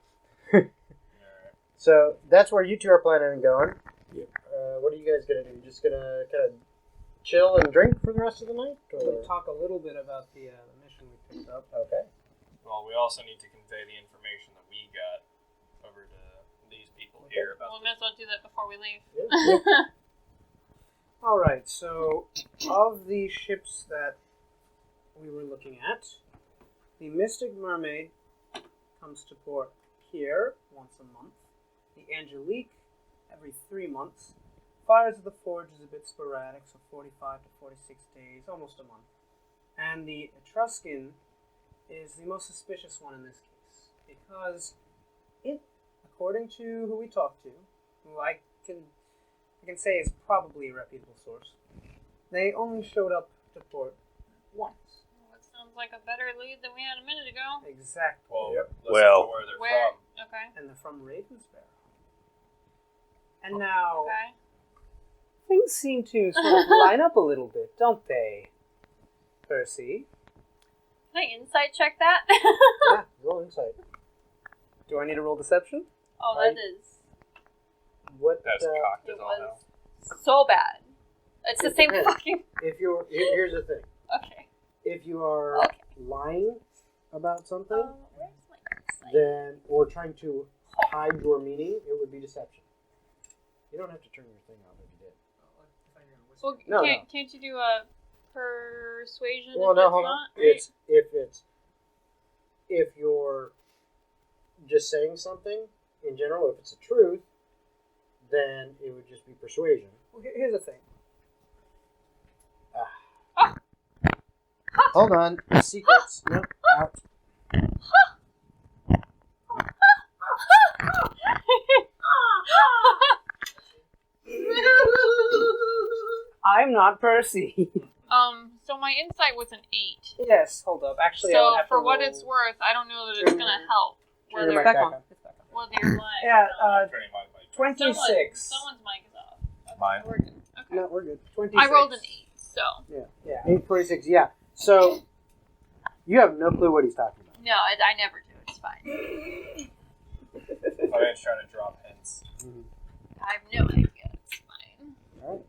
So that's where you two are planning on going.
Yep.
What are you guys gonna do? Just gonna kind of chill and drink for the rest of the night?
We'll
Or?
talk a little bit about the mission we picked up.
Okay.
Well, we also need to convey the information that we got over to these people here
Well,
about
we might as well do that before we leave.
Yeah.
All right. So, of the ships that we were looking at, the Mystic Mermaid comes to port here once a month. The Angelique every 3 months. Fires of the Forge is a bit sporadic, so 45 to 46 days, almost a month. And the Etruscan is the most suspicious one in this case, because it, according to who we talked to, who I can say is probably a reputable source, they only showed up to port once.
That sounds like a better lead than we had a minute ago.
Exactly.
Well,
Yep.
listen
Well-
to where they're
Where?
from.
Okay.
And they're from Ravensbarrow. And now,
Okay.
things seem to sort of line up a little bit, don't they, Percy?
Can I insight check that?
Yeah. Roll insight.
Do I need to roll deception?
Oh, that is.
What?
That's cocked
It
as all
was
hell.
so bad. It's the
It
same
depends.
fucking.
If you're here's the thing.
Okay.
If you are
Okay.
lying about something,
Where's my insight?
then or trying to hide your meaning, it would be deception. You don't have to turn your thing off if you did.
Well,
No,
can't you do a persuasion?
Well,
if
no,
it's
hold on.
not, right?
If you're just saying something in general, if it's a truth, then it would just be persuasion.
Well, here's the thing.
Hold on, secrets. Nope, out.
I'm not Percy.
So my insight was an 8.
Yes, hold up. Actually, I would
So
have
for
to
what
roll-
it's worth, I don't know that it's gonna help.
Turn
Whether
your
Back
mic
on. It's back on.
whether you're lying.
Yeah,
Turning my mic.
26.
Someone's mic is off. Okay,
Mine.
We're good. Okay.
No, we're good.
26.
I rolled an 8, so
Yeah.
846, yeah. So, you have no clue what he's talking about.
no, I never do. It's fine.
My man's trying to drop hints.
I have no idea. It's fine.
Alright.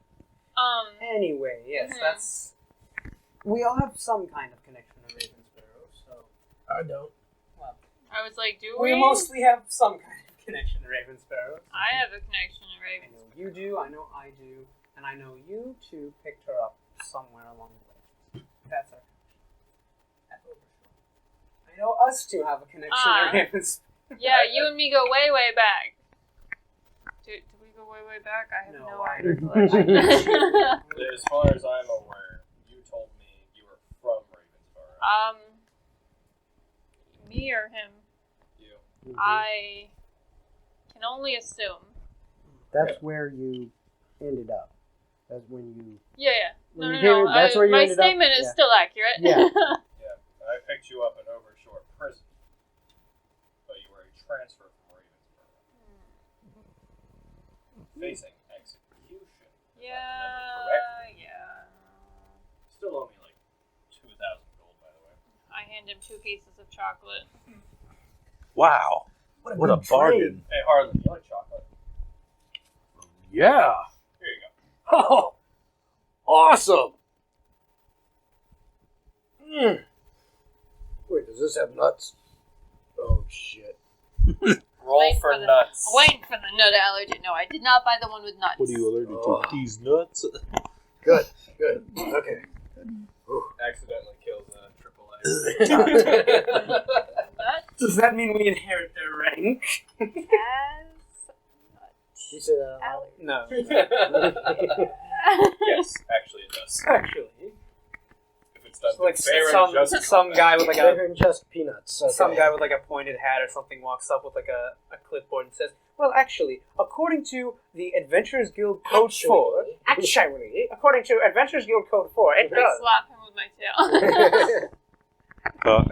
Anyway, yes,
Mhm.
that's... We all have some kind of connection to Ravensborough, so...
I don't.
I was like, do
We
we?
mostly have some kind of connection to Ravensborough.
I have a connection to
I
Ravens.
know you do, I know I do, and I know you two picked her up somewhere along the way. That's our connection. At Overshore. I know us two have a connection to Ravensborough.
Yeah, you and me go way, way back. Did we go way, way back? I have
No,
no
I-
idea.
As far as I'm aware, you told me you were from Ravensborough.
Me or him?
You.
I can only assume.
That's where you ended up. That's when you...
Yeah.
When
No.
you came in, that's where you
my
ended up?
statement is
Yeah.
still accurate.
Yeah.
Yeah, I picked you up in Overshore Prison, but you were a transfer from Ravensborough, facing execution. if I remember correctly.
Yeah.
Still owe me like 2,000 gold, by the way.
I hand him 2 pieces of chocolate.
Wow. What a
good
bargain.
Hey, Harlan, you like chocolate?
Yeah.
Here you go.
Oh, awesome.
Wait, does this have nuts? Oh, shit.
Roll
Waiting
for
for the-
nuts.
Waiting for the nut allergy. No, I did not buy the one with nuts.
What are you allergic
Oh.
to? These nuts?
Good. Okay.
Accidentally kills triple A.
Nuts
Does that mean we inherit their rank?
as
You said that out
allergy.
No.
Yes, actually it does.
Actually.
If it's done
It's like
fair and just
some guy with like
loud.
a
They're just peanuts. Okay.
some guy with like a pointed hat or something walks up with like a clipboard and says, "Well, actually, according to the Adventurers Guild Code 4, according to Adventurers Guild Code 4, it
I
does."
slap him with my tail.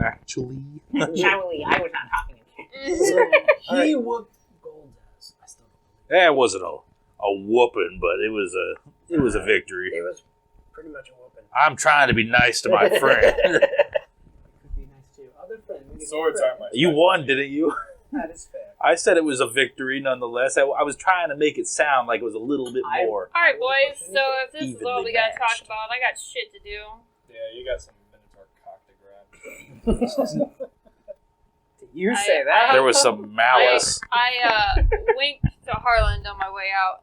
Actually.
Actually, I was not talking again.
He whooped Gold's. I still don't believe
That wasn't a whooping, but it was a victory.
It was pretty much a whooping.
I'm trying to be nice to my friend.
Could be nice too. Other friend. we could
Swords
be
aren't my
You won, didn't you?
That is fair.
I said it was a victory nonetheless. I was trying to make it sound like it was a little bit more.
Alright, boys, so if this is all
Evenly
we gotta talk
matched.
about, I got shit to do.
Yeah, you got some Minotaur cock to grab.
You
I-
say that.
There was some malice.
I winked to Harland on my way out.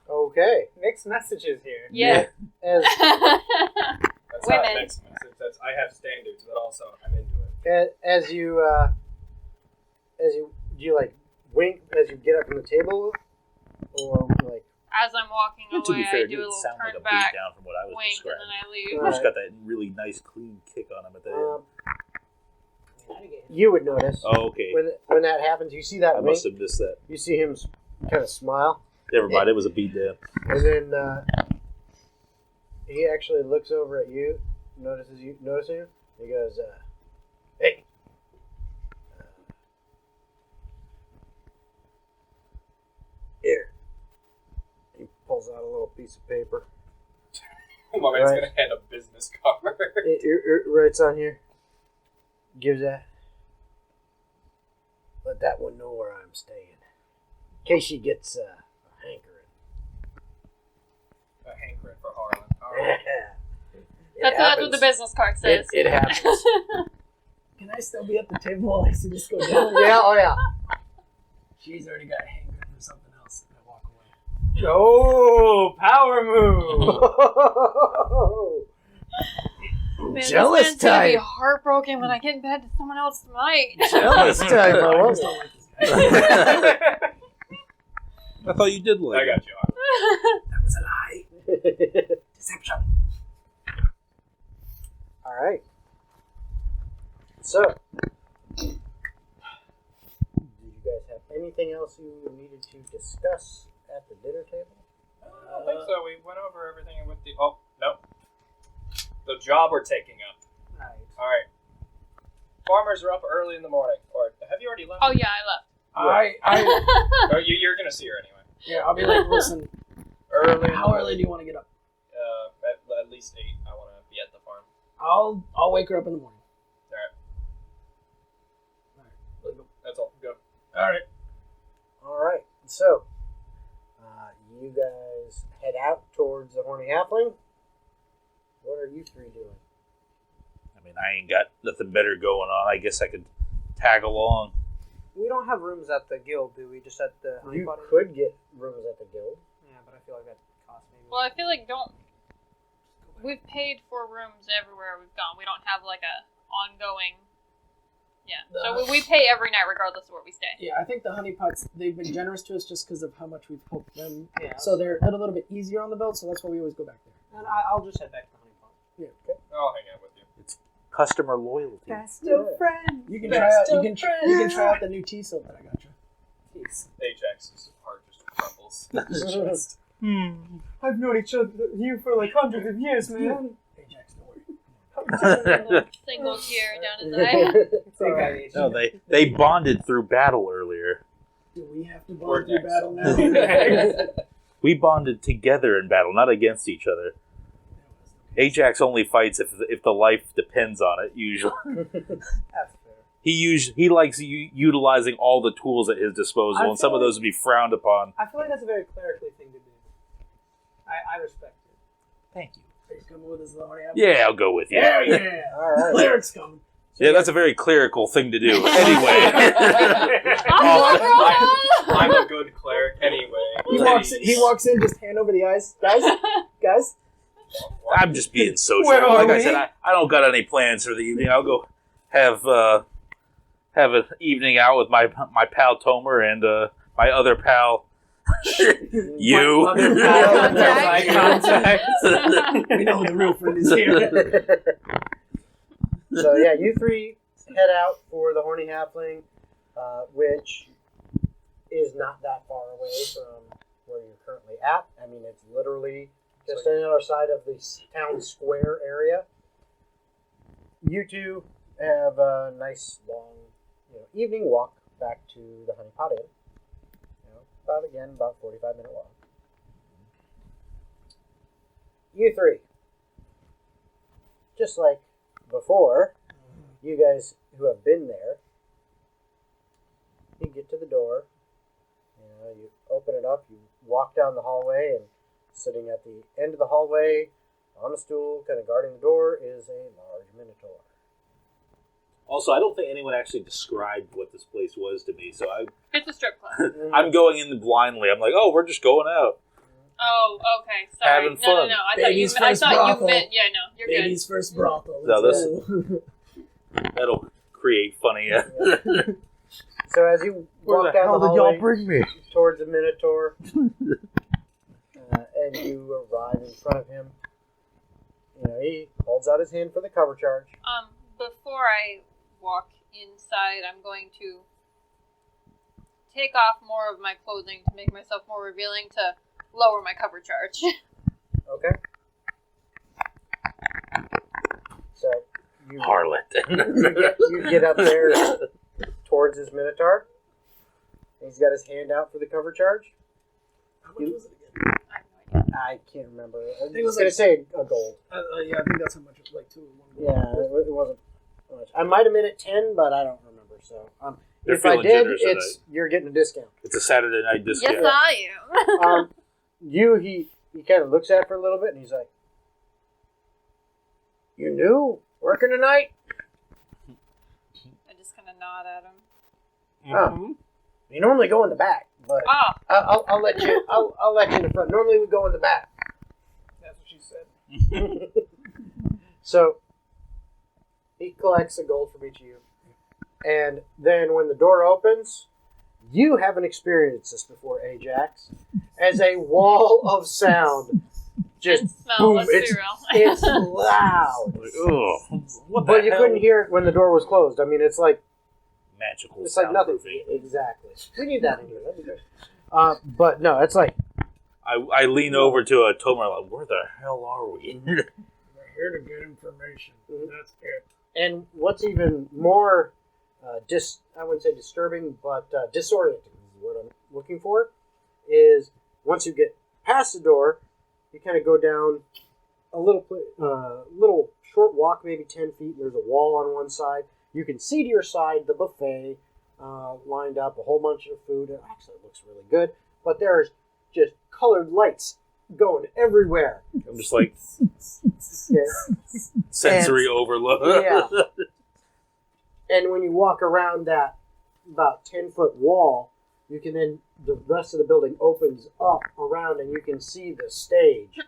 Okay.
Mixed messages here.
Yeah.
As
That's
Women.
not mixed message. That's I have standards, but also I'm into it.
as you do you like wink as you get up from the table, or like
As I'm walking
And to be
away,
fair,
I
it
do a
didn't
little
sound like a
turn
beat
back
down from what I was
wink, and
describing.
then I leave.
He just got that really nice, clean kick on him at the end.
you would notice
Oh, okay.
when that happens, you see that
I
wink,
must have missed that.
you see him kind of smile,
Never mind, it was a beat down.
and then he actually looks over at you, noticing you. He goes, "Hey." Here. He pulls out a little piece of paper.
My man's
Right.
gonna hand a business card.
It writes on here. Gives that. Let that one know where I'm staying. In case she gets a hankering.
A hankering for Harlan. Alright.
That's what the business card says.
It happens.
it. Can I still be at the table while I see this go down?
Yeah, oh yeah.
She's already got hankering for something else. And I walk away.
Oh, power move!
Man,
Jealous
this man's gonna be
type.
heartbroken when I get in bed to someone else tonight.
Jealous type. I
I
love
just
it.
don't like this guy.
I thought you did like
I
it.
got you, Harlan.
That was a lie. Deception.
All right. So, do you guys have anything else you needed to discuss at the dinner table?
I don't think so. We went over everything with the... Oh, no. The job we're taking up.
Right.
Alright. Farmers are up early in the morning. Or, have you already left?
Oh, yeah, I left.
Oh, you're going to see her anyway.
Yeah, I'll be like, listen,
Early.
how early do you want to get up?
At least 8. I want to be at the farm.
I'll wake her up in the morning.
Alright. That's all. Go.
Alright.
All right. So, you guys head out towards the Horny Halfling. What are you three doing?
I mean, I ain't got nothing better going on. I guess I could tag along.
We don't have rooms at the guild, do we? Just at the honey
You
pot?
could get rooms at the guild.
Yeah, but I feel like that costs maybe.
Well, I feel like we've paid for rooms everywhere we've gone. We don't have like a ongoing. Yeah. So we pay every night regardless of where we stay.
Yeah, I think the honeypots, they've been generous to us just because of how much we've helped them.
Yeah.
So they're a little bit easier on the belt, so that's why we always go back there.
And I'll just head back to the honey pot.
Yeah. Okay.
I'll hang out with you.
Customer loyalty.
Best
of
friends.
You can try out. You can try out the new tea soap that I got you.
Ajax's heart just crumbles.
I've known you for like hundreds of years, man.
Ajax, don't worry.
Single tear down his eye.
Alright.
No, they bonded through battle earlier.
Do we have to
We're
bond through
next.
battle now?
We bonded together in battle, not against each other. Ajax only fights if the life depends on it. Usually,
That's fair.
he likes utilizing all the tools at his disposal, and some of those would be frowned upon.
I feel like that's a very clerically thing to do. I respect it.
Thank you.
Are you coming with us, Laurie?
Yeah, I'll go with you.
Yeah, yeah.
All right.
Cleric's coming.
Yeah, that's a very clerical thing to do. Anyway,
I'm a good cleric anyway.
He walks in, just hand over the eyes. Guys.
I'm just being social.
Where are
Like I
we?
said, I don't got any plans for the evening. I'll go have an evening out with my pal Tomer and my other pal. You.
Other pal, eye contact.
We know who the real friend is here.
So yeah, you three head out for the Horny Halfling, which is not that far away from where you're currently at. I mean, it's literally just on the other side of the town square area. You two have a nice long, evening walk back to the Honey Pot Inn. About 45-minute walk. You three, just like before, you guys who have been there, you get to the door, you open it up, you walk down the hallway, and sitting at the end of the hallway on a stool, kind of guarding the door, is a large minotaur.
Also, I don't think anyone actually described what this place was to me, so
It's a strip club.
I'm going in blindly. I'm like, oh, we're just going out.
Oh, okay. Sorry.
Having fun.
No.
Baby's
I
first
thought
brothel.
you meant. Yeah, no, you're
Baby's first brothel.
No,
Let's go.
That'll create funny.
So as you walk down the hallway
bring me?
towards the minotaur, and you arrive in front of him, he holds out his hand for the cover charge.
Before I walk inside, I'm going to take off more of my clothing to make myself more revealing to lower my cover charge.
Okay. So you
Harlot.
you get up there towards his minotaur. He's got his hand out for the cover charge.
How much was it again?
I have no idea.
I can't remember. I
think it was
was going
like-
to say a gold.
Yeah, I think that's how much. Like 2 or 1.
Yeah, it wasn't much. I might have made it 10, but I don't remember. So
They're
if I
feeling
did,
generous
it's you're getting a discount.
It's a Saturday night discount.
Yes, I am.
He kind of looks at it for a little bit, and he's like, "You new? Working tonight?"
I just kind of nod at him.
Mhm.
You normally go in the back, but
Oh,
I'll let you. I'll let you in the front. Normally we go in the back.
That's what she said.
So he collects a gold from each of you, and then when the door opens, you haven't experienced this before, Ajax, as a wall of sound just
and smell.
boom.
Let's
It's
be real.
it's loud,
Like, ugh. What the
but you
hell?
couldn't hear it when the door was closed. I mean, it's like
Magical
nothing.
soundproofing.
Exactly. We need that in here. That'd be great. But no, it's like
I lean over to a Tomer like, where the hell are we?
We're here to get information. That's it.
And what's even more, I wouldn't say disturbing, but disorienting is what I'm looking for, is once you get past the door, you kind of go down a little short walk, maybe 10 feet, and there's a wall on one side. You can see to your side the buffet lined up, a whole bunch of food. It actually looks really good, but there's just colored lights going everywhere.
I'm just like,
Yeah.
sensory overload.
Yeah. And when you walk around that about 10-foot wall, you can then, the rest of the building opens up around and you can see the stage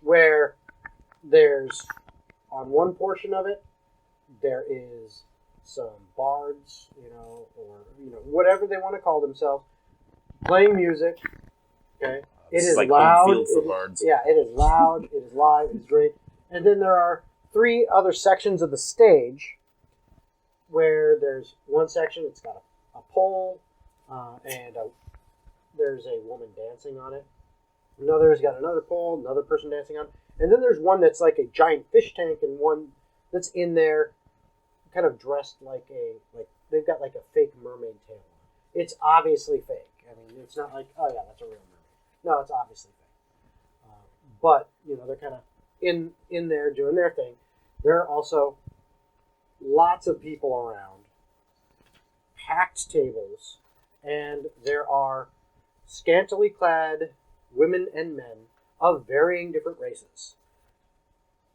where there's, on one portion of it, there is some bards, or, whatever they want to call themselves, playing music. Okay. It is
like
loud.
home field for bards.
It is loud. It is live. It is great. And then there are 3 other sections of the stage where there's one section, it's got a pole, and there's a woman dancing on it. Another's got another pole, another person dancing on it. And then there's one that's like a giant fish tank, and one that's in there kind of dressed like they've got like a fake mermaid tail on. It's obviously fake. I mean, it's not like, oh yeah, that's a real mermaid. No, it's obviously fake. But, they're kind of in there doing their thing. There are also lots of people around, packed tables, and there are scantily clad women and men of varying different races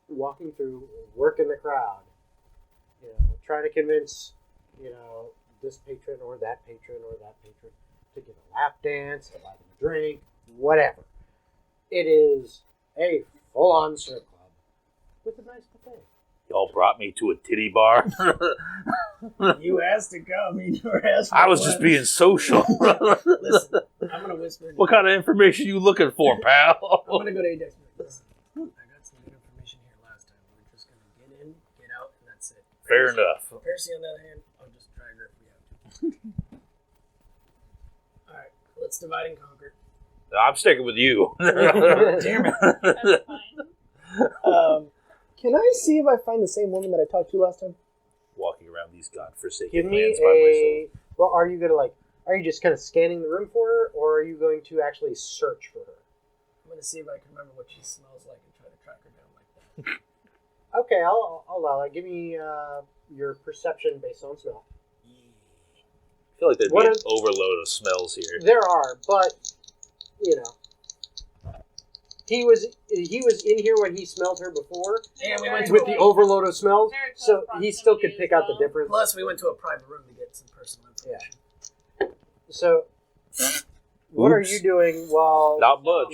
walking through, working the crowd, trying to convince, this patron or that patron to give a lap dance, to buy them a drink, whatever. It is a full-on strip club with a nice buffet.
Y'all brought me to a titty bar.
You asked to come. You never asked.
I was just being social.
Listen, I'm gonna whisper.
What kind of information you looking for, pal?
I'm gonna go to Adex. Listen, I got some good information here last time. We're just gonna get in, get out, and that's it.
Fair enough.
Percy, on the other hand, I'll just try her if we have to. All right, let's divide and conquer.
I'm sticking with you.
Damn it.
That's fine.
Can I see if I find the same woman that I talked to last time?
Walking around these godforsaken
Give me
lands by myself.
Well, are you just kind of scanning the room for her, or are you going to actually search for her?
I'm gonna see if I can remember what she smells like and try to track her down like that.
Okay, I'll allow that. Give me your perception based on smell.
I feel like there'd be an overload of smells here.
There are, but he was in here when he smelled her before.
And we went to
With the overload of smells,
Very close
so he still could
proximity
pick
as
out the
well.
difference.
Plus, we went to a private room to get some personal information.
So, what are
Oops.
you doing while?
Not much.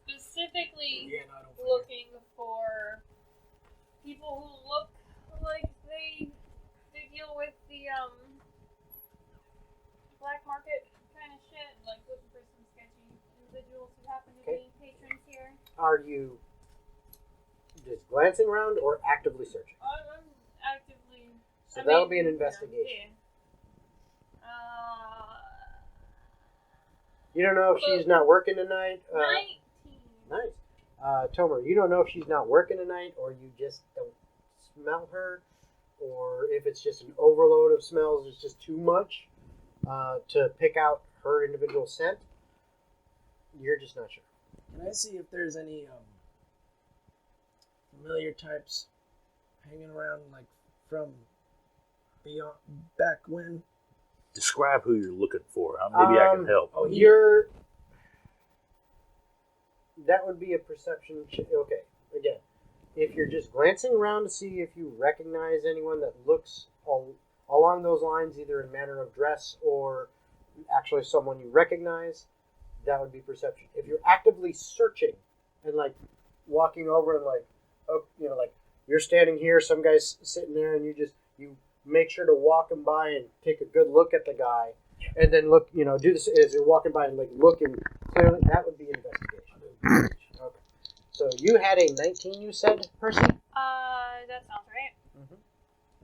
Specifically
Yeah, no, I don't think
looking for people who look like they deal with the black market kind of shit, like looking for some sketchy individuals who happen to be patrons here.
Are you just glancing around or actively searching?
I'm actively.
So that'll be an investigation. You don't know if she's not working tonight.
19.
Nice. Tomer, you don't know if she's not working tonight, or you just don't smell her, or if it's just an overload of smells, it's just too much to pick out her individual scent. You're just not sure.
Can I see if there's any familiar types hanging around, like from beyond back when?
Describe who you're looking for. Maybe I can help.
Oh,
that would be a perception. Okay, again, if you're just glancing around to see if you recognize anyone that looks along those lines, either in manner of dress or actually someone you recognize, that would be perception. If you're actively searching and like walking over and like, like you're standing here, some guy's sitting there, and you make sure to walk him by and take a good look at the guy, and then look, do this as you're walking by and like looking clearly. That would be investigation. Okay. So you had a 19, you said, Percy?
That sounds right.
Mm-hmm.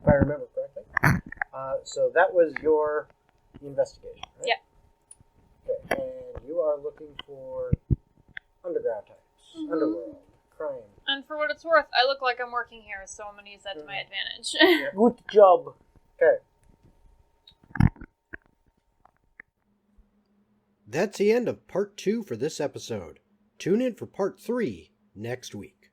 If I remember correctly. So that was your investigation, right?
Yep.
Okay, and You are looking for underground types,
Mhm.
underworld, crime.
And for what it's worth, I look like I'm working here, so I'm gonna use that to my advantage.
Good job.
Okay.
That's the end of part 2 for this episode. Tune in for part 3 next week.